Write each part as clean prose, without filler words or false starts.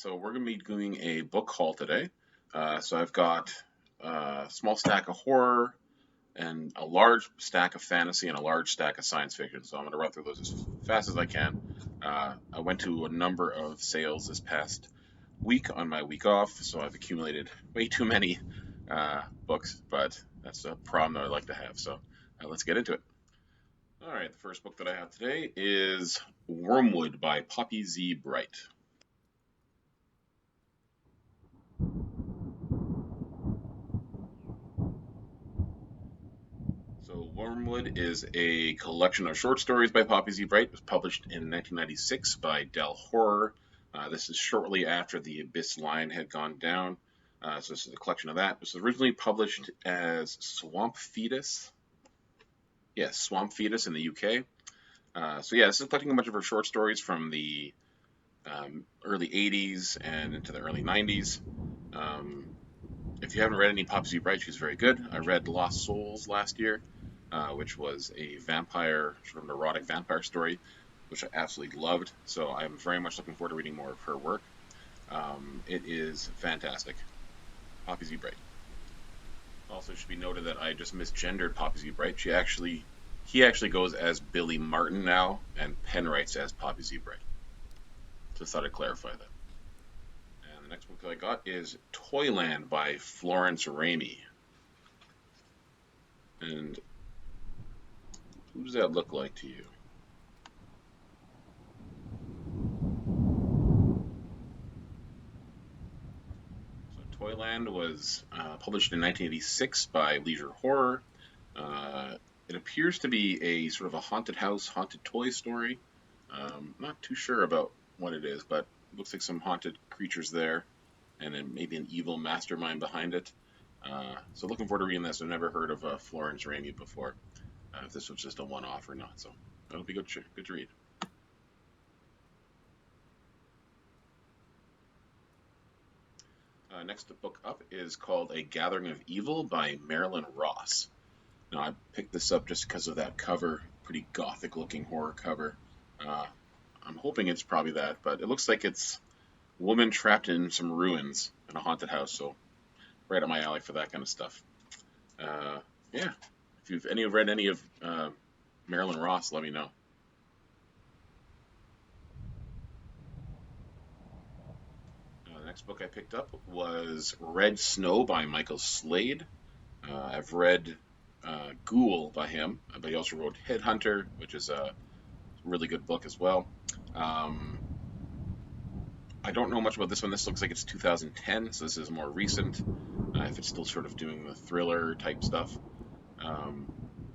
So we're going to be doing a book haul today. So I've got a small stack of horror and a large stack of fantasy and a large stack of science fiction. So I'm going to run through those as fast as I can. I went to a number of sales this past week on my week off, so I've accumulated way too many books, but that's a problem that I like to have. So let's get into it. All right, the first book that I have today is Wormwood by Poppy Z. Bright. So Wormwood is a collection of short stories by Poppy Z. Bright. It was published in 1996 by Dell Horror. This is shortly after the Abyss line had gone down. So this is a collection of that. This was originally published as Swamp Fetus. Yes, Swamp Fetus in the UK. This is collecting a bunch of her short stories from the early 80s and into the early 90s. If you haven't read any Poppy Z. Bright, she's very good. I read Lost Souls last year, which was a vampire, sort of erotic vampire story, which I absolutely loved. So I'm very much looking forward to reading more of her work. It is fantastic. Poppy Z. Bright. Also, it should be noted that I just misgendered Poppy Z. Bright. He actually goes as Billy Martin now, and Penn writes as Poppy Z. Bright. Just thought I'd clarify that. And the next book that I got is Toyland by Florence Ramey. And who does that look like to you? So Toyland was published in 1986 by Leisure Horror. It appears to be a sort of a haunted house, haunted toy story. Not too sure about what it is, but it looks like some haunted creatures there, and then maybe an evil mastermind behind it. So looking forward to reading this. I've never heard of Florence Ramey before, if this was just a one-off or not. So that'll be good to read. Next book up is called A Gathering of Evil by Marilyn Ross. Now, I picked this up just because of that cover, pretty gothic-looking horror cover. I'm hoping it's probably that, but it looks like it's a woman trapped in some ruins in a haunted house, so right up my alley for that kind of stuff. If you've read any of Marilyn Ross, let me know. The next book I picked up was Red Snow by Michael Slade. I've read Ghoul by him, but he also wrote Headhunter, which is a really good book as well. I don't know much about this one. This looks like it's 2010, so this is more recent, if it's still sort of doing the thriller type stuff.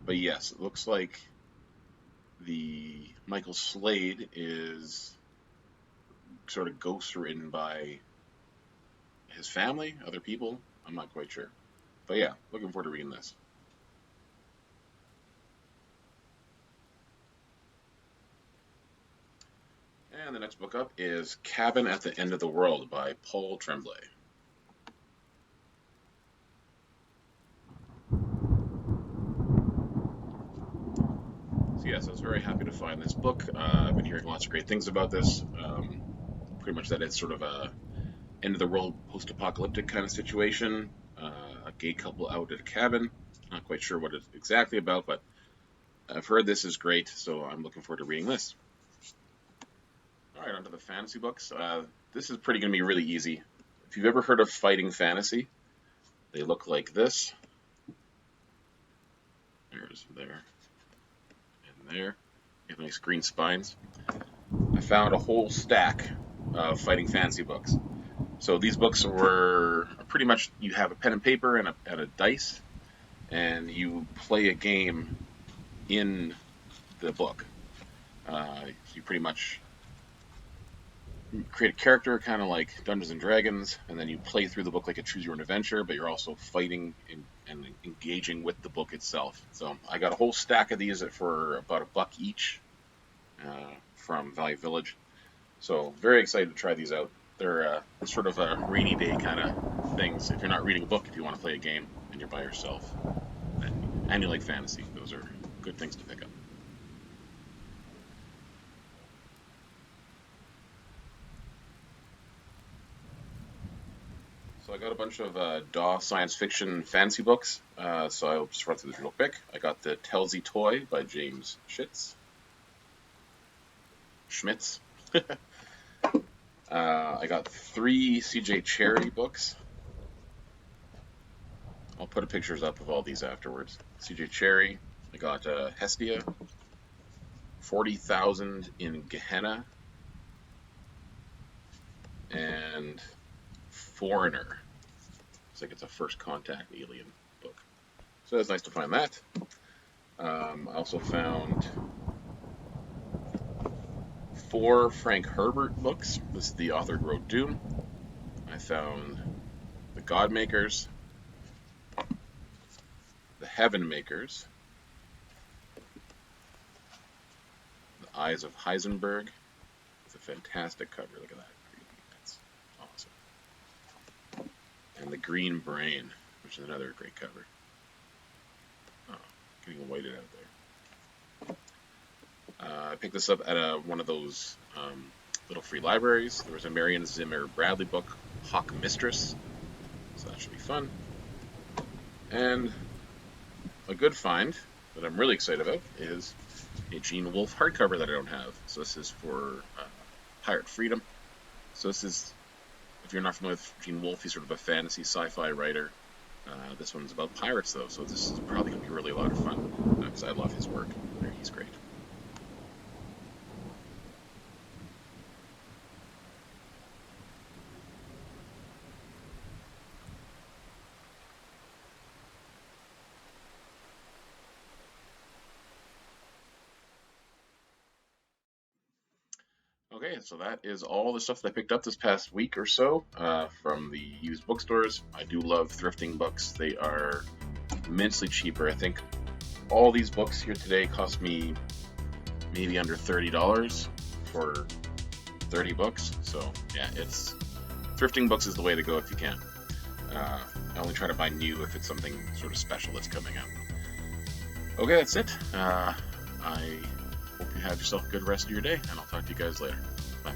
But yes, it looks like the Michael Slade is sort of ghost written by his family, other people. I'm not quite sure. But yeah, looking forward to reading this. And the next book up is Cabin at the End of the World by Paul Tremblay. So yes, I was very happy to find this book. I've been hearing lots of great things about this. Pretty much that it's sort of a end of the world post-apocalyptic kind of situation. A gay couple out at a cabin. Not quite sure what it's exactly about, but I've heard this is great, so I'm looking forward to reading this. All right, on to the fantasy books. This is going to be really easy. If you've ever heard of fighting fantasy, they look like this. There's there and there. They have nice green spines. I found a whole stack of fighting fantasy books. So these books were pretty much, you have a pen and paper and a dice, and you play a game in the book. You pretty much create a character, kind of like Dungeons and Dragons, and then you play through the book like a choose your own adventure, but you're also fighting and engaging with the book itself. So I got a whole stack of these for about $1 each from Value Village. So very excited to try these out. They're sort of a rainy day kind of things. If you're not reading a book, if you want to play a game and you're by yourself, and you like fantasy, those are good things to pick up. So I got a bunch of DAW science fiction fantasy books. So I'll just run through this real quick. I got the Telsey Toy by James Schmitz. I got 3 C.J. Cherry books. I'll put pictures up of all these afterwards. C.J. Cherry. I got Hestia, 40,000 in Gehenna, and Foreigner. It's like it's a first contact alien book. So it's nice to find that. I also found 4 Frank Herbert books. This is the author who wrote Dune. I found The God Makers, The Heaven Makers, The Eyes of Heisenberg. It's a fantastic cover. Look at that. That's awesome. And The Green Brain, which is another great cover. Oh, getting whited out there. I picked this up at one of those little free libraries. There was a Marion Zimmer Bradley book, Hawk Mistress, so that should be fun. And a good find that I'm really excited about is a Gene Wolfe hardcover that I don't have. So this is for Pirate Freedom. So this is, if you're not familiar with Gene Wolfe, he's sort of a fantasy sci-fi writer. This one's about pirates though, so this is probably going to be really a lot of fun because I love his work. He's great. Okay, so that is all the stuff that I picked up this past week or so from the used bookstores. I do love thrifting books. They are immensely cheaper. I think all these books here today cost me maybe under $30 for 30 books. So yeah, thrifting books is the way to go if you can. I only try to buy new if it's something sort of special that's coming out. Okay, that's it. I hope you have yourself a good rest of your day, and I'll talk to you guys later. Bye.